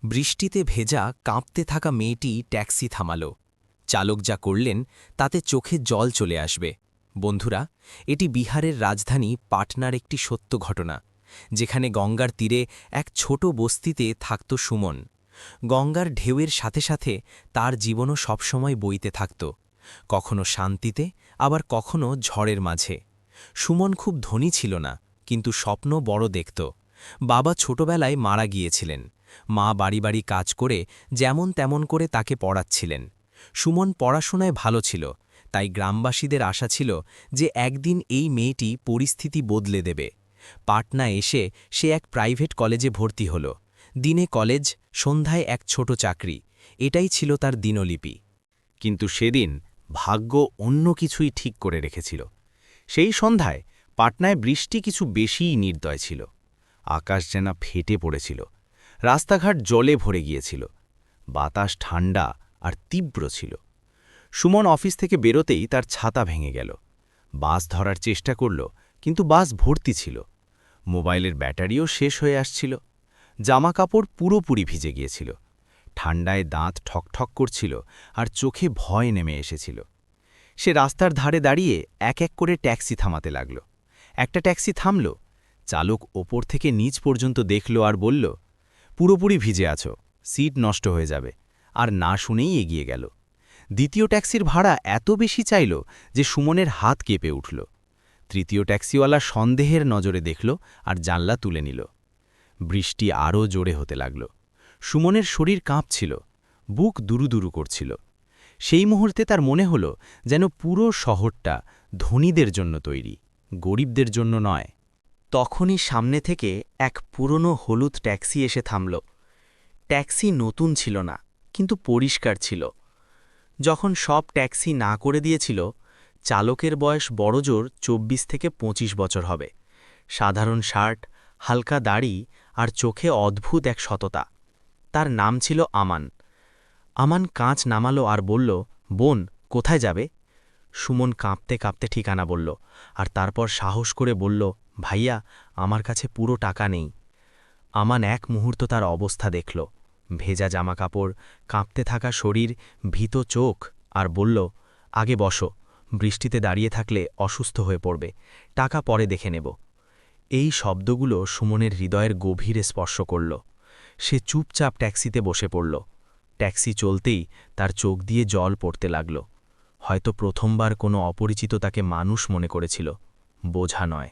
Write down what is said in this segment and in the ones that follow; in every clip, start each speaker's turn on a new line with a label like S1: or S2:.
S1: বৃষ্টিতে ভেজা কাঁপতে থাকা মেয়েটি ট্যাক্সি থামাল। চালক যা করলেন তাতে চোখে জল চলে আসবে। বন্ধুরা, এটি বিহারের রাজধানী পাটনার একটি সত্য ঘটনা, যেখানে গঙ্গার তীরে এক ছোট বস্তিতে থাকত সুমন। গঙ্গার ঢেউয়ের সাথে সাথে তার জীবনও সবসময় বইতে থাকত, কখনো শান্তিতে, আবার কখনো ঝড়ের মাঝে। সুমন খুব ধনী ছিল না, কিন্তু স্বপ্ন বড় দেখত। বাবা ছোটবেলায় মারা গিয়েছিলেন। মা বাড়ি বাড়ি কাজ করে যেমন তেমন করে তাকে পড়াচ্ছিলেন। সুমন পড়াশোনায় ভালো ছিল, তাই গ্রামবাসীদের আশা ছিল যে একদিন এই মেয়েটি পরিস্থিতি বদলে দেবে। পাটনা এসে সে এক প্রাইভেট কলেজে ভর্তি হল। দিনে কলেজ, সন্ধ্যায় এক ছোট চাকরি, এটাই ছিল তার দিনলিপি।
S2: কিন্তু সেদিন ভাগ্য অন্য কিছুই ঠিক করে রেখেছিল। সেই সন্ধ্যায় পাটনায় বৃষ্টি কিছু বেশিই নির্দয় ছিল। আকাশ যেন ফেটে পড়েছিল, রাস্তাঘাট জলে ভরে গিয়েছিল, বাতাস ঠান্ডা আর তীব্র ছিল। সুমন অফিস থেকে বেরোতেই তার ছাতা ভেঙে গেল। বাস ধরার চেষ্টা করল, কিন্তু বাস ভর্তি ছিল। মোবাইলের ব্যাটারিও শেষ হয়ে আসছিল। জামাকাপড় পুরোপুরি ভিজে গিয়েছিল। ঠান্ডায় দাঁত ঠকঠক করছিল আর চোখে ভয় নেমে এসেছিল। সে রাস্তার ধারে দাঁড়িয়ে এক এক করে ট্যাক্সি থামাতে লাগল। একটা ট্যাক্সি থামল। চালক ওপর থেকে নিচ পর্যন্ত দেখল আর বলল, পুরোপুরি ভিজে আছো, সিট নষ্ট হয়ে যাবে, আর না শুনেই এগিয়ে গেল। দ্বিতীয় ট্যাক্সির ভাড়া এত বেশি চাইল যে সুমনের হাত কেঁপে উঠল। তৃতীয় ট্যাক্সিওয়ালা সন্দেহের নজরে দেখল আর জানলা তুলে নিল। বৃষ্টি আরও জোরে হতে লাগল। সুমনের শরীর কাঁপছিল, বুক দুরুদুরু করছিল। সেই মুহূর্তে তার মনে হল যেন পুরো শহরটা ধনীদের জন্য তৈরি, গরিবদের জন্য নয়।
S1: তখনই সামনে থেকে এক পুরনো হলুদ ট্যাক্সি এসে থামল। ট্যাক্সি নতুন ছিল না, কিন্তু পরিষ্কার ছিল। যখন সব ট্যাক্সি না করে দিয়েছিল, চালকের বয়স বড়জোর 24 থেকে 25 বছর হবে। সাধারণ শার্ট, হালকা দাড়ি আর চোখে অদ্ভুত এক সততা। তার নাম ছিল আমান। আমান কাঁচ নামালো আর বলল, বোন, কোথায় যাবে? সুমন কাঁপতে কাঁপতে ঠিকানা বলল, আর তারপর সাহস করে বলল, ভাইয়া, আমার কাছে পুরো টাকা নেই। আমান এক মুহূর্ত তার অবস্থা দেখল, ভেজা জামাকাপড়, কাঁপতে থাকা শরীর, ভীত চোখ, আর বলল, আগে বসো, বৃষ্টিতে দাঁড়িয়ে থাকলে অসুস্থ হয়ে পড়বে, টাকা পরে দেখে নেব। এই শব্দগুলো সুমনের হৃদয়ের গভীরে স্পর্শ করল। সে চুপচাপ ট্যাক্সিতে বসে পড়ল। ট্যাক্সি চলতেই তার চোখ দিয়ে জল পড়তে লাগল। হয়তো প্রথমবার কোনো অপরিচিত তাকে মানুষ মনে করেছিল, বোঝা নয়।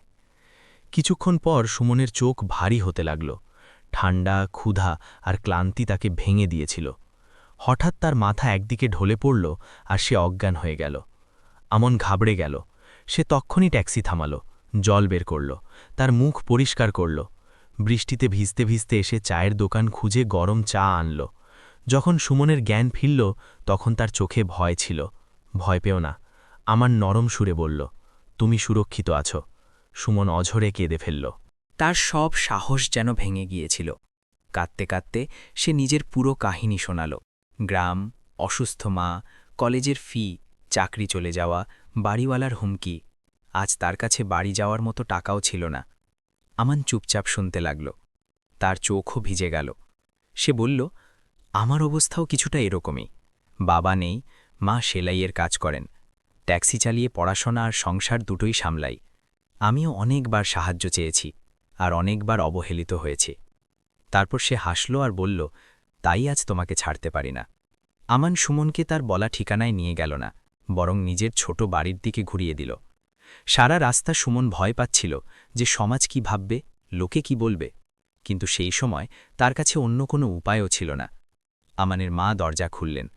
S1: কিছুক্ষণ পর সুমনের চোখ ভারী হতে লাগল। ঠান্ডা, ক্ষুধা আর ক্লান্তি তাকে ভেঙে দিয়েছিল। হঠাৎ তার মাথা একদিকে ঢলে পড়ল আর সে অজ্ঞান হয়ে গেল। আমন ঘাবড়ে গেল। সে তক্ষুনি ট্যাক্সি থামাল, জল বের করল, তার মুখ পরিষ্কার করল। বৃষ্টিতে ভিজতে ভিজতে এসে চায়ের দোকান খুঁজে গরম চা আনল। যখন সুমনের জ্ঞান ফিরল, তখন তার চোখে ভয় ছিল। ভয় পেও না, আমার নরম সুরে বলল, তুমি সুরক্ষিত আছো। সুমন অঝরে কেঁদে ফেলল। তার সব সাহস যেন ভেঙে গিয়েছিল। কাঁদতে কাঁদতে সে নিজের পুরো কাহিনী শোনাল। গ্রাম, অসুস্থ মা, কলেজের ফি, চাকরি চলে যাওয়া, বাড়িওয়ালার হুমকি। আজ তার কাছে বাড়ি যাওয়ার মতো টাকাও ছিল না। আমান চুপচাপ শুনতে লাগল। তার চোখও ভিজে গেল। সে বলল, আমার অবস্থাও কিছুটা এরকমই। বাবা নেই, মা সেলাইয়ের কাজ করেন। ট্যাক্সি চালিয়ে পড়াশোনা আর সংসার দুটোই সামলাই। আমিও অনেকবার সাহায্য চেয়েছি, আর অনেকবার অবহেলিত হয়েছি। তারপর সে হাসল আর বলল, তাই আজ তোমাকে ছাড়তে পারি না। আমান সুমনকে তার বলা ঠিকানায় নিয়ে গেল না, বরং নিজের ছোট বাড়ির দিকে ঘুরিয়ে দিল। সারা রাস্তা সুমন ভয় পাচ্ছিল যে সমাজ কি ভাববে, লোকে কি বলবে। কিন্তু সেই সময় তার কাছে অন্য কোনো উপায়ও ছিল না। আমানের মা দরজা খুললেন।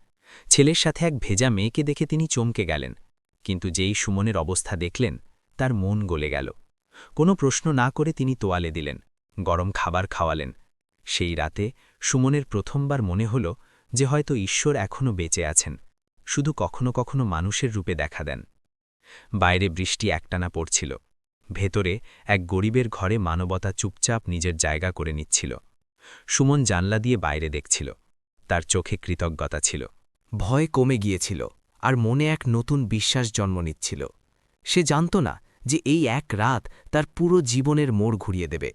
S1: ছেলের সাথে এক ভেজা মেয়েকে দেখে তিনি চমকে গেলেন। কিন্তু যেই সুমনের অবস্থা দেখলেন, তার মন গলে গেল। কোনো প্রশ্ন না করে তিনি তোয়ালে দিলেন, গরম খাবার খাওয়ালেন। সেই রাতে সুমনের প্রথমবার মনে হল যে হয়তো ঈশ্বর এখনও বেঁচে আছেন, শুধু কখনো কখনো মানুষের রূপে দেখা দেন। বাইরে বৃষ্টি একটানা পড়ছিল। ভেতরে এক গরিবের ঘরে মানবতা চুপচাপ নিজের জায়গা করে নিচ্ছিল। সুমন জানলা দিয়ে বাইরে দেখছিল। তার চোখে কৃতজ্ঞতা ছিল। ভয় কমে গিয়েছিল, আর মনে এক নতুন বিশ্বাস জন্ম নিচ্ছিল। সে জানত না যে এই এক রাত তার পুরো জীবনের মোড় ঘুরিয়ে দেবে।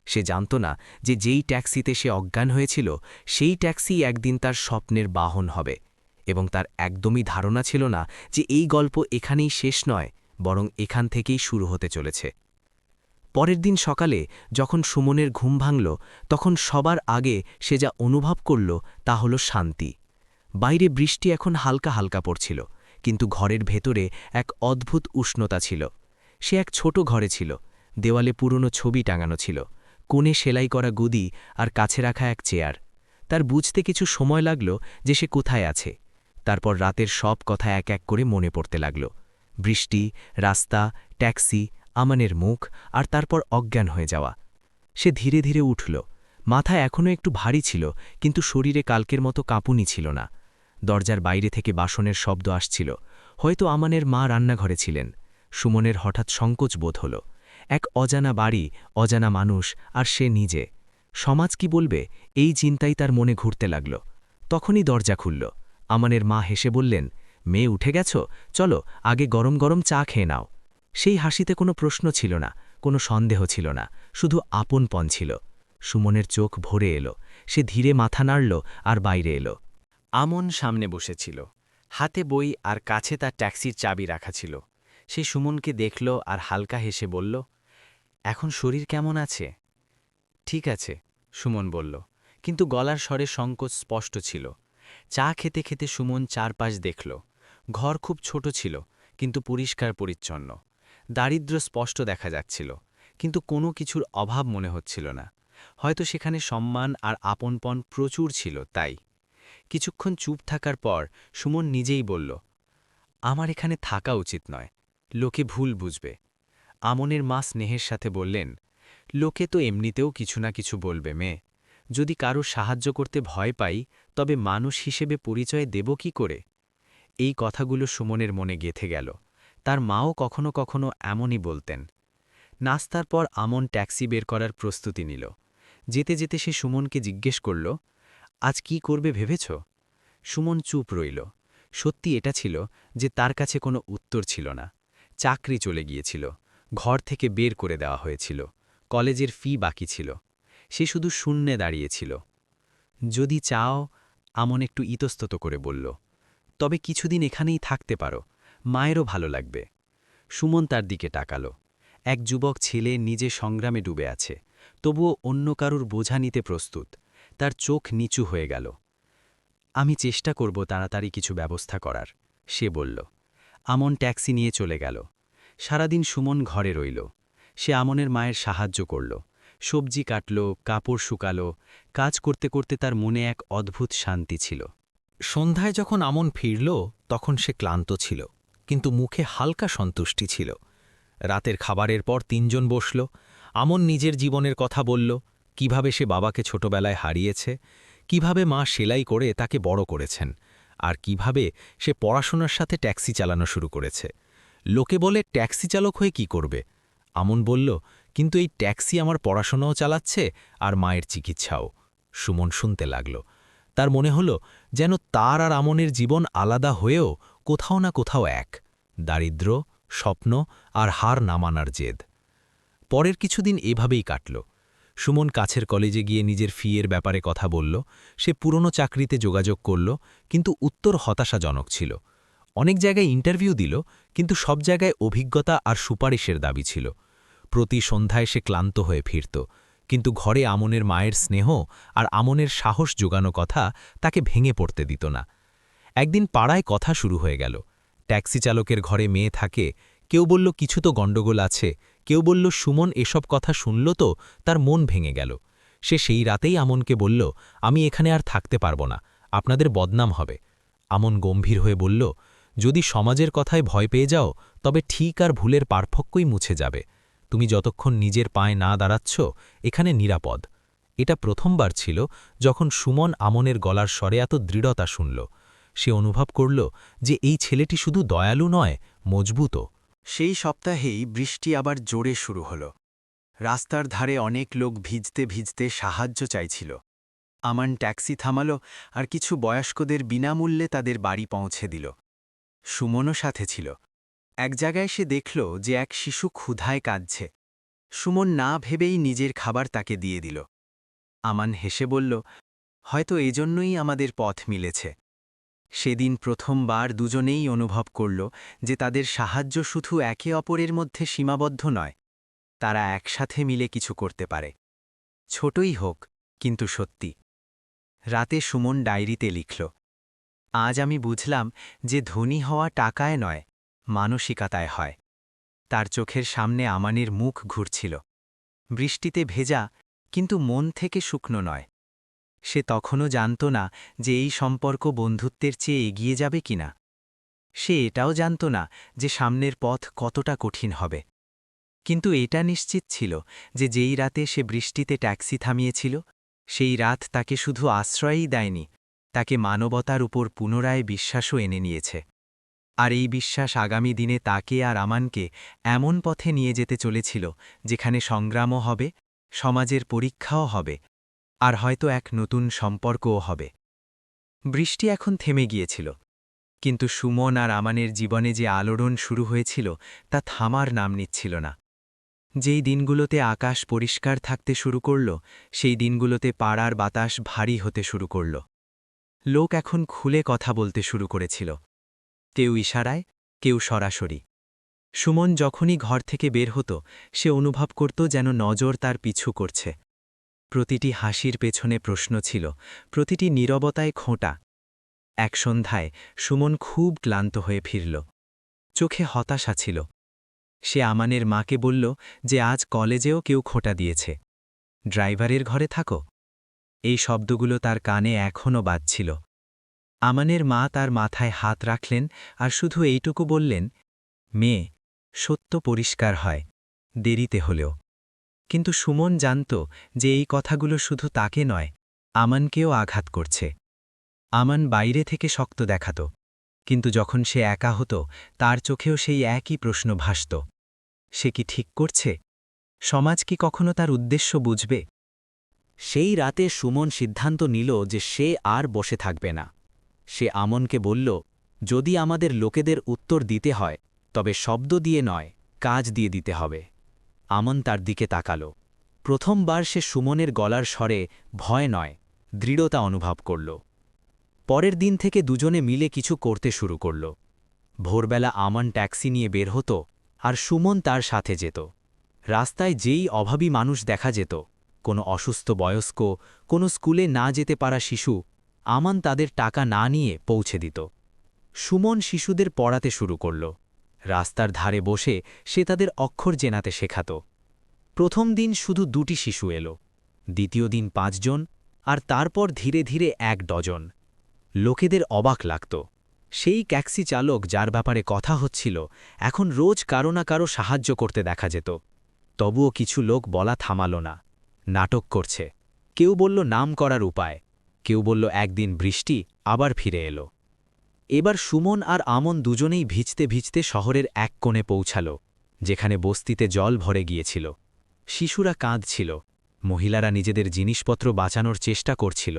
S3: সে জানত না যে যেই ট্যাক্সিতে সে অজ্ঞান হয়েছিল সেই ট্যাক্সি একদিন তার স্বপ্নের বাহন হবে এবং তার একদমই ধারণা ছিল না যে এই গল্প এখানেই শেষ নয়, বরং এখান থেকেই শুরু হতে চলেছে। পরের দিন সকালে যখন সুমনের ঘুম ভাঙল, তখন সবার আগে সে যা অনুভব করল তা হল শান্তি। বাইরে বৃষ্টি এখন হালকা হালকা পড়ছিল, কিন্তু ঘরের ভেতরে এক অদ্ভুত উষ্ণতা ছিল। সে এক ছোট ঘরে ছিল, দেওয়ালে পুরনো ছবি টাঙানো ছিল, কোণে সেলাই করা গুদি আর কাছে রাখা এক চেয়ার। তার বুঝতে কিছু সময় লাগল যে সে কোথায় আছে। তারপর রাতের সব কথা এক এক করে মনে পড়তে লাগল। বৃষ্টি, রাস্তা, ট্যাক্সি, আমানের মুখ, আর তারপর অজ্ঞান হয়ে যাওয়া। সে ধীরে ধীরে উঠল। মাথা এখনও একটু ভারী ছিল, কিন্তু শরীরে কালকের মতো কাঁপুনি ছিল না। দরজার বাইরে থেকে বাসনের শব্দ আসছিল। হয়তো আমানের মা রান্নাঘরে ছিলেন। সুমনের হঠাৎ সংকোচ বোধ হল। এক অজানা বাড়ি, অজানা মানুষ, আর সে নিজে। সমাজ কি বলবে, এই চিন্তাই তার মনে ঘুরতে লাগল। তখনই দরজা খুলল। আমানের মা হেসে বললেন, মেয়ে উঠে গেছ, চলো আগে গরম গরম চা খেয়ে নাও। সেই হাসিতে কোনো প্রশ্ন ছিল না, কোনো সন্দেহ ছিল না, শুধু আপনপন ছিল। সুমনের চোখ ভরে এলো। সে ধীরে মাথা নাড়ল আর বাইরে এলো।
S2: আমন সামনে বসেছিল, হাতে বই আর কাছে তার ট্যাক্সির চাবি রাখা ছিল। সে সুমনকে দেখল আর হালকা হেসে বলল, এখন শরীর কেমন আছে? ঠিক আছে, সুমন বলল, কিন্তু গলার স্বরে সংকোচ স্পষ্ট ছিল। চা খেতে খেতে সুমন চারপাশ দেখল। ঘর খুব ছোট ছিল, কিন্তু পরিষ্কার পরিচ্ছন্ন। দারিদ্র্য স্পষ্ট দেখা যাচ্ছিল, কিন্তু কোনো কিছুর অভাব মনে হচ্ছিল না। হয়তো সেখানে সম্মান আর আপনপন প্রচুর ছিল, তাই। কিছুক্ষণ চুপ থাকার পর সুমন নিজেই বলল, আমার এখানে থাকা উচিত নয়, লোকে ভুল বুঝবে। আমনের মা স্নেহের সাথে বললেন, লোকে তো এমনিতেও কিছু না কিছু বলবে মেয়ে। যদি কারো সাহায্য করতে ভয় পাই, তবে মানুষ হিসেবে পরিচয় দেব কি করে? এই কথাগুলো সুমনের মনে গেঁথে গেল। তার মাও কখনো কখনো এমনই বলতেন। নাস্তার পর আমন ট্যাক্সি বের করার প্রস্তুতি নিল। যেতে যেতে সে সুমনকে জিজ্ঞেস করল, আজ কি করবে ভেবেছ? সুমন চুপ রইল। সত্যি এটা ছিল যে তার কাছে কোনো উত্তর ছিল না। চাকরি চলে গিয়েছিল, ঘর থেকে বের করে দেওয়া হয়েছিল, কলেজের ফি বাকি ছিল। সে শুধু শূন্যে দাঁড়িয়েছিল। যদি চাও, আমন একটু ইতস্তত করে বলল, তবে কিছুদিন এখানেই থাকতে পারো, মায়েরও ভালো লাগবে। সুমন তার দিকে তাকালো। এক যুবক ছেলে নিজে সংগ্রামে ডুবে আছে, তবুও অন্য কারুর বোঝা নিতে প্রস্তুত। তার চোখ নিচু হয়ে গেল। আমি চেষ্টা করব তাড়াতাড়ি কিছু ব্যবস্থা করার, সে বলল। আমন ট্যাক্সি নিয়ে চলে গেল। সারাদিন সুমন ঘরে রইল। সে আমনের মায়ের সাহায্য করল, সবজি কাটল, কাপড় শুকালো। কাজ করতে করতে তার মনে এক অদ্ভুত শান্তি ছিল। সন্ধ্যায় যখন আমন ফিরল, তখন সে ক্লান্ত ছিল, কিন্তু মুখে হালকা সন্তুষ্টি ছিল। রাতের খাবারের পর তিনজন বসল। আমন নিজের জীবনের কথা বলল, কিভাবে সে বাবাকে ছোটবেলায় হারিয়েছে, কিভাবে মা সেলাই করে তাকে বড় করেছেন, আর কিভাবে সে পড়াশোনার সাথে ট্যাক্সি চালানো শুরু করেছে। লোকে বলে ট্যাক্সি চালক হয়ে কি করবে? আমন বলল, কিন্তু এই ট্যাক্সি আমার পড়াশোনাও চালাচ্ছে আর মায়ের চিকিৎসাও। সুমন শুনতে লাগল। তার মনে হল যেন তার আর আমনের জীবন আলাদা হয়েও কোথাও না কোথাও এক, দারিদ্র্য, স্বপ্ন আর হার না মানার জেদ। পরের কিছুদিন এভাবেই কাটল। সুমন কাছের কলেজে গিয়ে নিজের ফিয়ের ব্যাপারে কথা বলল। সে পুরনো চাকরিতে যোগাযোগ করল, কিন্তু উত্তর হতাশাজনক ছিল। অনেক জায়গায় ইন্টারভিউ দিল, কিন্তু সব জায়গায় অভিজ্ঞতা আর সুপারিশের দাবি ছিল। প্রতি সন্ধ্যায় সে ক্লান্ত হয়ে ফিরত, কিন্তু ঘরে আমনের মায়ের স্নেহ আর আমনের সাহস জোগানো কথা তাকে ভেঙে পড়তে দিত না। একদিন পাড়ায় কথা শুরু হয়ে গেল। ট্যাক্সি চালকের ঘরে মেয়ে থাকে। কেউ বলল কিছু তো গণ্ডগোল আছে, কেউ বলল সুমন এসব কথা শুনল তো তার মন ভেঙে গেল। সে সেই রাতেই আমনকে বলল, আমি এখানে আর থাকতে পারব না, আপনাদের বদনাম হবে। আমন গম্ভীর হয়ে বলল, যদি সমাজের কথায় ভয় পেয়ে যাও, তবে ঠিক আর ভুলের পার্থক্যই মুছে যাবে। তুমি যতক্ষণ নিজের পায়ে না দাঁড়াচ্ছ, এখানে নিরাপদ। এটা প্রথমবার ছিল যখন সুমন আমনের গলার স্বরে এত দৃঢ়তা শুনল। সে অনুভব করল যে এই ছেলেটি শুধু দয়ালু নয়, মজবুতও।
S1: সেই সপ্তাহেই বৃষ্টি আবার জোরে শুরু হল। রাস্তার ধারে অনেক লোক ভিজতে ভিজতে সাহায্য চাইছিল। আমান ট্যাক্সি থামাল আর কিছু বয়স্কদের বিনামূল্যে তাদের বাড়ি পৌঁছে দিল। সুমনও সাথে ছিল। এক জায়গায় সে দেখল যে এক শিশু ক্ষুধায় কাঁদছে।
S3: সুমন না ভেবেই নিজের খাবার তাকে দিয়ে দিল। আমান হেসে বলল, হয়তো এজন্যই আমাদের পথ মিলেছে। সেদিন প্রথমবার দুজনেই অনুভব করল যে তাদের সাহায্য শুধু একে অপরের মধ্যে সীমাবদ্ধ নয়, তারা একসাথে মিলে কিছু করতে পারে। ছোটই হোক, কিন্তু সত্যি। রাতে সুমন ডায়েরিতে লিখল, আজ আমি বুঝলাম যে ধনী হওয়া টাকায় নয়, মানসিকতায় হয়। তার চোখের সামনে আমানের মুখ ঘুরছিল, বৃষ্টিতে ভেজা, কিন্তু মন থেকে শুকনো নয়। সে তখনও জানত না যে এই সম্পর্ক বন্ধুত্বের চেয়ে এগিয়ে যাবে কিনা। সে এটাও জানত না যে সামনের পথ কতটা কঠিন হবে। কিন্তু এটা নিশ্চিত ছিল যে যেই রাতে সে বৃষ্টিতে ট্যাক্সি থামিয়েছিল, সেই রাত তাকে শুধু আশ্রয়ই দেয়নি, তাকে মানবতার উপর পুনরায় বিশ্বাসও এনে নিয়েছে। আর এই বিশ্বাস আগামী দিনে তাকে আর আমানকে এমন পথে নিয়ে যেতে চলেছিল যেখানে সংগ্রামও হবে, সমাজের পরীক্ষাও হবে, আর হয়তো এক নতুন সম্পর্কও হবে। বৃষ্টি এখন থেমে গিয়েছিল, কিন্তু সুমন আর আমানের জীবনে যে আলোড়ন শুরু হয়েছিল তা থামার নাম নিচ্ছিল না। যেই দিনগুলোতে আকাশ পরিষ্কার থাকতে শুরু করল, সেই দিনগুলোতে পাড়ার বাতাস ভারী হতে শুরু করল। লোক এখন খুলে কথা বলতে শুরু করেছিল, কেউ ইশারায়, কেউ সরাসরি। সুমন যখনই ঘর থেকে বের হতো, সে অনুভব করত যেন নজর তার পিছু করছে। প্রতিটি হাসির পেছনে প্রশ্ন ছিল, প্রতিটি নীরবতায় খোঁটা। এক সন্ধ্যায় সুমন খুব ক্লান্ত হয়ে ফিরল, চোখে হতাশা ছিল। সে আমানের মাকে বলল যে আজ কলেজেও কেউ খোঁটা দিয়েছে। ড্রাইভারের ঘরে থাকো। এই শব্দগুলো তার কানে এখনও বাজছিল। আমানের মা তার মাথায় হাত রাখলেন আর শুধু এইটুকু বললেন, মেয়ে, সত্য পরিষ্কার হয়, দেরিতে হলেও। কিন্তু সুমন জানত যে এই কথাগুলো শুধু তাকে নয়, আমানকেও আঘাত করছে। আমান বাইরে থেকে শক্ত দেখাত, কিন্তু যখন সে একা হতো তার চোখেও সেই একই প্রশ্ন ভাসত। সে কি ঠিক করছে? সমাজ কি কখনো তার উদ্দেশ্য বুঝবে?
S2: সেই রাতে সুমন সিদ্ধান্ত নিল যে সে আর বসে থাকবে না। সে আমনকে বলল, যদি আমাদের লোকেদের উত্তর দিতে হয় তবে শব্দ দিয়ে নয়, কাজ দিয়ে দিতে হবে। আমন তার দিকে তাকাল। প্রথমবার সে সুমনের গলার স্বরে ভয় নয়, দৃঢ়তা অনুভব করল। পরের দিন থেকে দুজনে মিলে কিছু করতে শুরু করল। ভোরবেলা আমন ট্যাক্সি নিয়ে বের হতো আর সুমন তার সাথে যেত। রাস্তায় যেই অভাবী মানুষ দেখা যেত, কোনো অসুস্থ বয়স্ক, কোনো স্কুলে না যেতে পারা শিশু, আমান তাদের টাকা না নিয়ে পৌঁছে দিত। সুমন শিশুদের পড়াতে শুরু করল। রাস্তার ধারে বসে সে তাদের অক্ষর জেনাতে শেখাত। প্রথম দিন শুধু 2টি শিশু এলো, দ্বিতীয় দিন 5 জন, আর তারপর ধীরে ধীরে 1 ডজন। লোকেদের অবাক লাগত। সেই ট্যাক্সি চালক যার ব্যাপারে কথা হচ্ছিল, এখন রোজ কারো না কারো সাহায্য করতে দেখা যেত। তবুও কিছু লোক বলা থামাল না, নাটক করছে। কেউ বলল নাম করার উপায়, কেউ বলল একদিন বৃষ্টি আবার ফিরে এলো। এবার সুমন আর আমন দুজনেই ভিজতে ভিজতে শহরের এক কোণে পৌঁছাল, যেখানে বস্তিতে জল ভরে গিয়েছিল। শিশুরা কাঁদছিল, মহিলারা নিজেদের জিনিসপত্র বাঁচানোর চেষ্টা করছিল।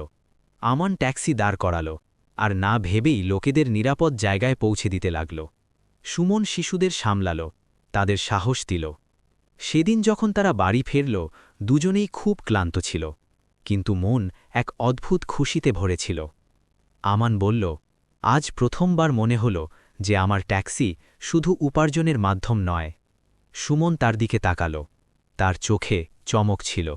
S2: আমান ট্যাক্সি দাঁড় করাল, আর না ভেবেই লোকেদের নিরাপদ জায়গায় পৌঁছে দিতে লাগল। সুমন শিশুদের সামলাল, তাদের সাহস দিল। সেদিন যখন তারা বাড়ি ফিরল, দুজনেই খুব ক্লান্ত ছিল, কিন্তু মন এক অদ্ভুত খুশিতে ভরেছিল। আমান বলল, আজ প্রথমবার মনে হল যে আমার ট্যাক্সি শুধু উপার্জনের মাধ্যম নয়। সুমন তার দিকে তাকাল, তার চোখে চমক ছিল।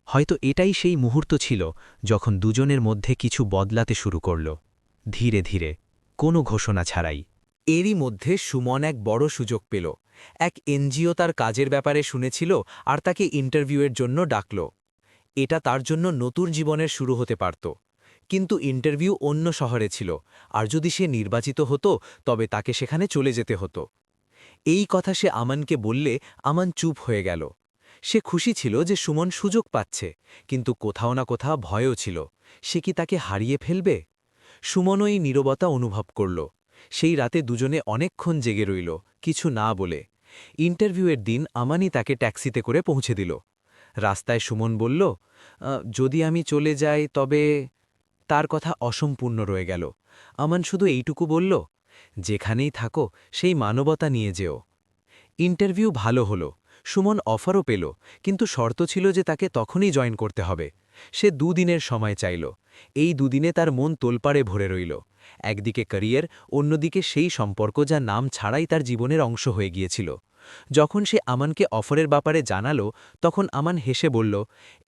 S2: হয়তো এটাই সেই মুহূর্ত ছিল যখন দুজনের মধ্যে কিছু বদলাতে শুরু করল, ধীরে ধীরে, কোনো ঘোষণা ছাড়াই।
S3: এরই মধ্যে সুমন এক বড় সুযোগ পেল। এক এনজিও তার কাজের ব্যাপারে শুনেছিল আর তাকে ইন্টারভিউয়ের জন্য ডাকল। এটা তার জন্য নতুন জীবনের শুরু হতে পারত, কিন্তু ইন্টারভিউ অন্য শহরে ছিল, আর যদি সে নির্বাচিত হতো তবে তাকে সেখানে চলে যেতে হতো। এই কথা সে আমানকে বললে আমান চুপ হয়ে গেল। সে খুশি ছিল যে সুমন সুযোগ পাচ্ছে, কিন্তু কোথাও না কোথাও ভয়ও ছিল, সে কি তাকে হারিয়ে ফেলবে? সুমনও এই নীরবতা অনুভব করল। সেই রাতে দুজনে অনেকক্ষণ জেগে রইল, কিছু না বলে। ইন্টারভিউয়ের দিন আমানই তাকে ট্যাক্সিতে করে পৌঁছে দিল। রাস্তায় সুমন বলল, যদি আমি চলে যাই তবে। তার কথা অসম্পূর্ণ রয়ে গেল। আমান শুধু এইটুকু বলল, যেখানেই থাকো সেই মানবতা নিয়ে যেও। ইন্টারভিউ ভালো হলো, সুমন অফারও পেল, কিন্তু শর্ত ছিল যে তাকে তখনই জয়েন করতে হবে। সে 2 দিনের সময় চাইল। এই 2 দিনে তার মন তোলপাড়ে ভরে রইল। একদিকে ক্যারিয়ার, অন্যদিকে সেই সম্পর্ক যা নাম ছাড়াই তার জীবনের অংশ হয়ে গিয়েছিল। যখন সে আমানকে অফারের ব্যাপারে জানালো, তখন আমান হেসে বলল,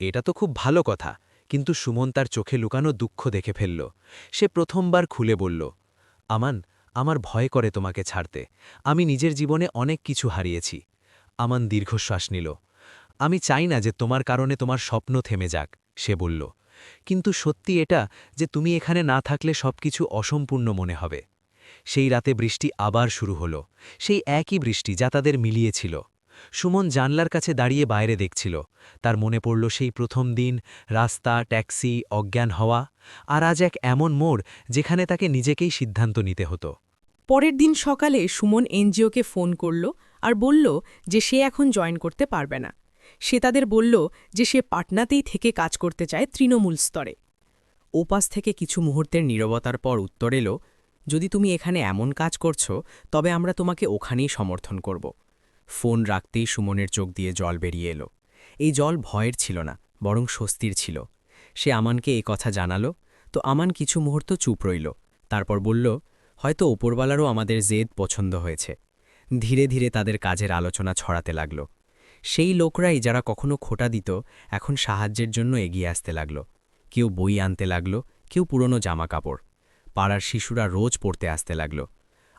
S3: এটা তো খুব ভালো কথা। কিন্তু সুমন তার চোখে লুকানো দুঃখ দেখে ফেলল। সে প্রথমবার খুলে বলল, আমান, আমার ভয় করে তোমাকে ছাড়তে। আমি নিজের জীবনে অনেক কিছু হারিয়েছি। আমান দীর্ঘশ্বাস নিল। আমি চাই না যে তোমার কারণে তোমার স্বপ্ন থেমে যাক, সে বলল। কিন্তু সত্যি এটা যে তুমি এখানে না থাকলে সবকিছু অসম্পূর্ণ মনে হবে। সেই রাতে বৃষ্টি আবার শুরু হলো, সেই একই বৃষ্টি যা তাদের মিলিয়েছিল। সুমন জানলার কাছে দাঁড়িয়ে বাইরে দেখছিল। তার মনে পড়ল সেই প্রথম দিন, রাস্তা, ট্যাক্সি, অজ্ঞান হওয়া, আর আজ এক এমন মোড় যেখানে তাকে নিজেকেই সিদ্ধান্ত নিতে হতো।
S4: পরের দিন সকালে সুমন এনজিওকে ফোন করল আর বলল যে সে এখন জয়েন করতে পারবে না। সে তাদের বলল যে সে পাটনাতেই থেকে কাজ করতে চায় তৃণমূল স্তরে। ওপাশ থেকে কিছু মুহূর্তের নীরবতার পর উত্তর এলো, যদি তুমি এখানে এমন কাজ করছো তবে আমরা তোমাকে ওখানেই সমর্থন করব। ফোন রাখতেই সুমনের চোখ দিয়ে জল বেরিয়ে এলো। এই জল ভয়ের ছিল না, বরং স্বস্তির ছিল। সে আমানকে এই কথা জানালো, তো আমান কিছু মুহূর্ত চুপ রইল। তারপর বলল, হয়তো ওপরওয়ালারও আমাদের জেদ পছন্দ হয়েছে। ধীরে ধীরে তাদের কাজের আলোচনা ছড়াতে লাগল। সেই লোকরাই যারা কখনো খোটা দিত, এখন সাহায্যের জন্য এগিয়ে আসতে লাগল। কেউ বই আনতে লাগল, কেউ পুরনো জামাকাপড়। পাড়ার শিশুরা রোজ পড়তে আসতে লাগল।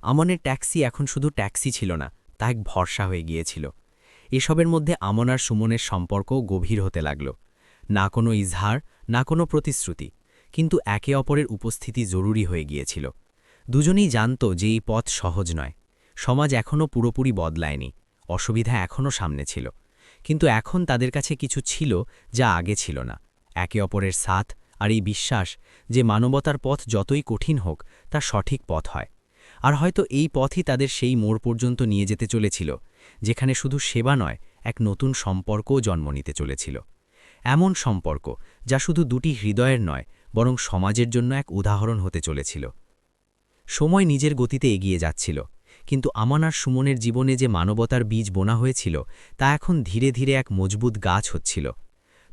S4: আমনের ট্যাক্সি এখন শুধু ট্যাক্সি ছিল না, তা এক ভরসা হয়ে গিয়েছিল। এসবের মধ্যে আমন আর সুমনের সম্পর্কও গভীর হতে লাগল। না কোনো ইজহার, না কোনো প্রতিশ্রুতি, কিন্তু একে অপরের উপস্থিতি জরুরি হয়ে গিয়েছিল। দুজনেই জানত যে এই পথ সহজ নয়। সমাজ এখনও পুরোপুরি বদলায়নি, অসুবিধা এখনও সামনে ছিল। কিন্তু এখন তাদের কাছে কিছু ছিল যা আগে ছিল না, একে অপরের সাথ আর এই বিশ্বাস যে মানবতার পথ যতই কঠিন হোক তা সঠিক পথ হয়। আর হয়তো এই পথই তাদের সেই মোড় পর্যন্ত নিয়ে যেতে চলেছিল, যেখানে শুধু সেবা নয়, এক নতুন সম্পর্কও জন্ম নিতে চলেছিল। এমন সম্পর্ক যা শুধু দুটি হৃদয়ের নয়, বরং সমাজের জন্য এক উদাহরণ হতে চলেছিল। সময় নিজের গতিতে এগিয়ে যাচ্ছিল, কিন্তু আমান আর সুমনের জীবনে যে মানবতার বীজ বোনা হয়েছিল তা এখন ধীরে ধীরে এক মজবুত গাছ হচ্ছিল।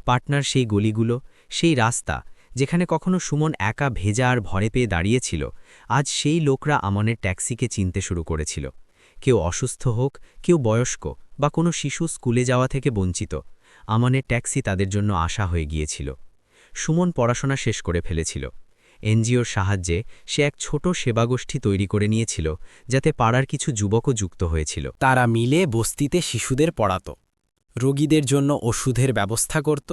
S4: পাটনার সেই গলিগুলো, সেই রাস্তা যেখানে কখনো সুমন একা ভেজা আর ভরে পেয়ে দাঁড়িয়েছিল, আজ সেই লোকরা আমানের ট্যাক্সিকে চিনতে শুরু করেছিল। কেউ অসুস্থ হোক, কেউ বয়স্ক, বা কোনো শিশু স্কুলে যাওয়া থেকে বঞ্চিত, আমানের ট্যাক্সি তাদের জন্য আশা হয়ে গিয়েছিল। সুমন পড়াশোনা শেষ করে ফেলেছিল। এনজিওর সাহায্যে সে এক ছোট সেবাগোষ্ঠী তৈরি করে নিয়েছিল, যাতে পাড়ার কিছু যুবকও যুক্ত হয়েছিল।
S5: তারা মিলে বস্তিতে শিশুদের পড়াত, রোগীদের জন্য ওষুধের ব্যবস্থা করত,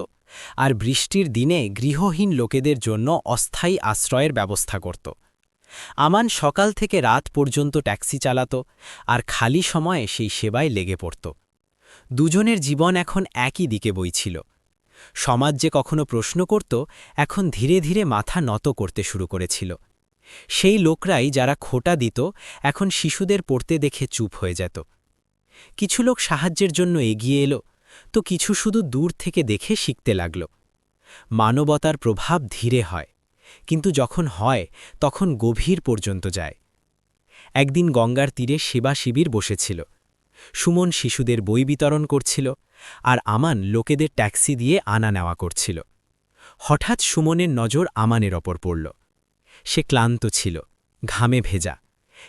S5: আর বৃষ্টির দিনে গৃহহীন লোকেদের জন্য অস্থায়ী আশ্রয়ের ব্যবস্থা করত। আমান সকাল থেকে রাত পর্যন্ত ট্যাক্সি চালাত, আর খালি সময়ে সেই সেবায় লেগে পড়ত। দুজনের জীবন এখন একই দিকে বইছিল। সমাজ যে কখনো প্রশ্ন করত, এখন ধীরে ধীরে মাথা নত করতে শুরু করেছিল। সেই লোকরাই যারা খোটা দিত, এখন শিশুদের পড়তে দেখে চুপ হয়ে যেত। কিছু লোক সাহায্যের জন্য এগিয়ে এলো, তো কিছু শুধু দূর থেকে দেখে শিখতে লাগল। মানবতার প্রভাব ধীরে হয়, কিন্তু যখন হয় তখন গভীর পর্যন্ত যায়। একদিন গঙ্গার তীরে সেবা শিবির বসেছিল। সুমন শিশুদের বই বিতরণ করছিল, আর আমান লোকেদের ট্যাক্সি দিয়ে আনা নেওয়া করছিল। হঠাৎ সুমনের নজর আমানের ওপর পড়ল। সে ক্লান্ত ছিল, ঘামে ভেজা,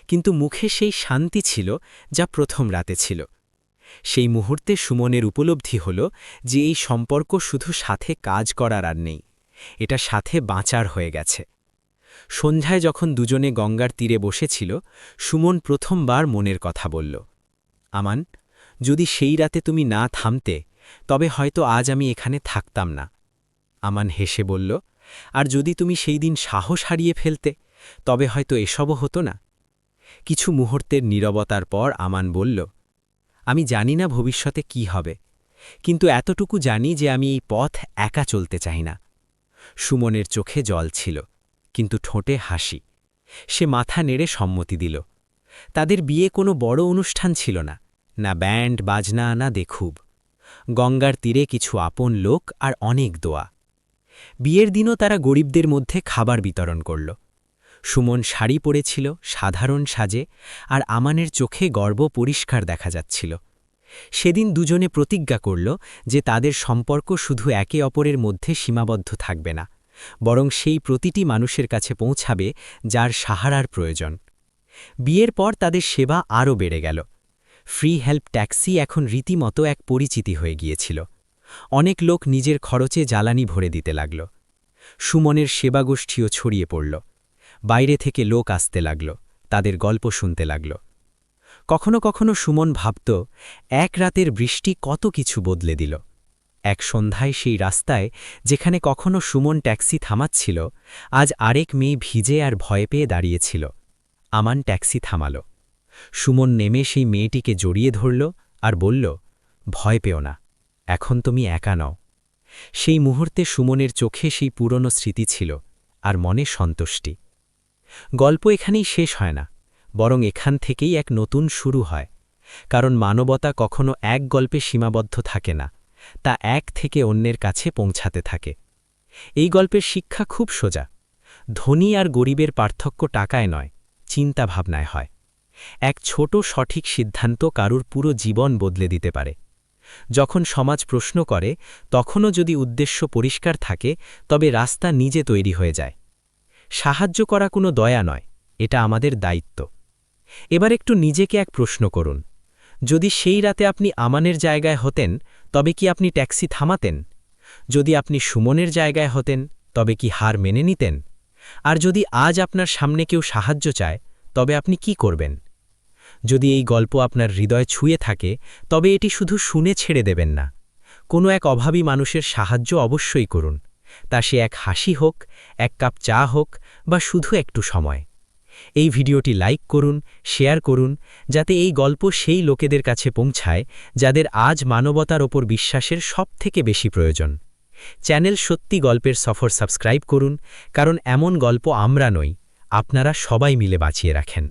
S5: কিন্তু মুখে সেই শান্তি ছিল যা প্রথম রাতে ছিল। সেই মুহূর্তে সুমনের উপলব্ধি হল যে এই সম্পর্ক শুধু সাথে কাজ করার আর নেই, এটা সাথে বাঁচার হয়ে গেছে। সন্ধ্যায় যখন দুজনে গঙ্গার তীরে বসেছিল, সুমন প্রথমবার মনের কথা বলল, আমান, যদি সেই রাতে তুমি না থামতে, তবে হয়তো আজ আমি এখানে থাকতাম না। আমান হেসে বলল, আর যদি তুমি সেই দিন সাহস হারিয়ে ফেলতে, তবে হয়তো এসবও হতো না। কিছু মুহূর্তের নীরবতার পর আমান বলল, আমি জানি না ভবিষ্যতে কি হবে, কিন্তু এতটুকু জানি যে আমি এই পথ একা চলতে চাই না। সুমনের চোখে জল ছিল, কিন্তু ঠোঁটে হাসি। সে মাথা নেড়ে সম্মতি দিল। তাদের বিয়ে কোনো বড় অনুষ্ঠান ছিল না, না ব্যান্ড বাজনা, না দেখুব। গঙ্গার তীরে কিছু আপন লোক আর অনেক দোয়া। বিয়ের দিনও তারা গরিবদের মধ্যে খাবার বিতরণ করল। সুমন শাড়ি পরেছিল, সাধারণ সাজে, আর আমানের চোখে গর্ব পরিষ্কার দেখা যাচ্ছিল। সেদিন দুজনে প্রতিজ্ঞা করল যে তাদের সম্পর্ক শুধু একে অপরের মধ্যে সীমাবদ্ধ থাকবে না, বরং সেই প্রতিটি মানুষের কাছে পৌঁছাবে যার সাহারার প্রয়োজন। বিয়ের পর তাদের সেবা আরও বেড়ে গেল। ফ্রি হেল্প ট্যাক্সি এখন রীতিমতো এক পরিচিতি হয়ে গিয়েছিল। অনেক লোক নিজের খরচে জ্বালানি ভরে দিতে লাগল। সুমনের সেবাগোষ্ঠীও ছড়িয়ে পড়ল। বাইরে থেকে লোক আসতে লাগল, তাদের গল্প শুনতে লাগল। কখনো কখনো সুমন ভাবত, এক রাতের বৃষ্টি কত কিছু বদলে দিল। এক সন্ধ্যায় সেই রাস্তায় যেখানে কখনো সুমন ট্যাক্সি থামাচ্ছিল, আজ আরেক মেয়ে ভিজে আর ভয় পেয়ে দাঁড়িয়েছিল। আমান ট্যাক্সি থামাল। সুমন নেমে সেই মেয়েটিকে জড়িয়ে ধরল আর বলল, ভয় পেও না, এখন তুমি একা নও। সেই মুহূর্তে সুমনের চোখে সেই পুরনো স্মৃতি ছিল, আর মনে সন্তুষ্টি। গল্প এখানেই শেষ হয় না, বরং এখান থেকেই এক নতুন শুরু হয়। কারণ মানবতা কখনো এক গল্পে সীমাবদ্ধ থাকে না, তা এক থেকে অন্যের কাছে পৌঁছাতে থাকে। এই গল্পের শিক্ষা খুব সোজা। ধনী আর গরিবের পার্থক্য টাকায় নয়, চিন্তাভাবনায় হয়। এক ছোট সঠিক সিদ্ধান্ত কারুর পুরো জীবন বদলে দিতে পারে। যখন সমাজ প্রশ্ন করে, তখনও যদি উদ্দেশ্য পরিষ্কার থাকে, তবে রাস্তা নিজে তৈরি হয়ে যায়। সাহায্য করা কোনো দয়া নয়, এটা আমাদের দায়িত্ব। এবার একটু নিজেকে এক প্রশ্ন করুন, যদি সেই রাতে আপনি আমানের জায়গায় হতেন, তবে কি আপনি ট্যাক্সি থামাতেন? যদি আপনি সুমনের জায়গায় হতেন, তবে কি হার মেনে নিতেন? আর যদি আজ আপনার সামনে কেউ সাহায্য চায়, তবে আপনি কি করবেন? যদি এই গল্প আপনার হৃদয় ছুঁয়ে থাকে, তবে এটি শুধু শুনে ছেড়ে দেবেন না। কোনো এক অভাবী মানুষের সাহায্য অবশ্যই করুন, তা সে এক হাসি হোক, এক কাপ চা হোক, বা শুধু একটু সময়। এই ভিডিওটি লাইক করুন, শেয়ার করুন, যাতে এই গল্প সেই লোকেদের কাছে পৌঁছায় যাদের আজ মানবতার ওপর বিশ্বাসের সবথেকে বেশি প্রয়োজন। চ্যানেল সত্যি গল্পের সফর সাবস্ক্রাইব করুন, কারণ এমন গল্প আমরা নই, আপনারা সবাই মিলে বাঁচিয়ে রাখেন।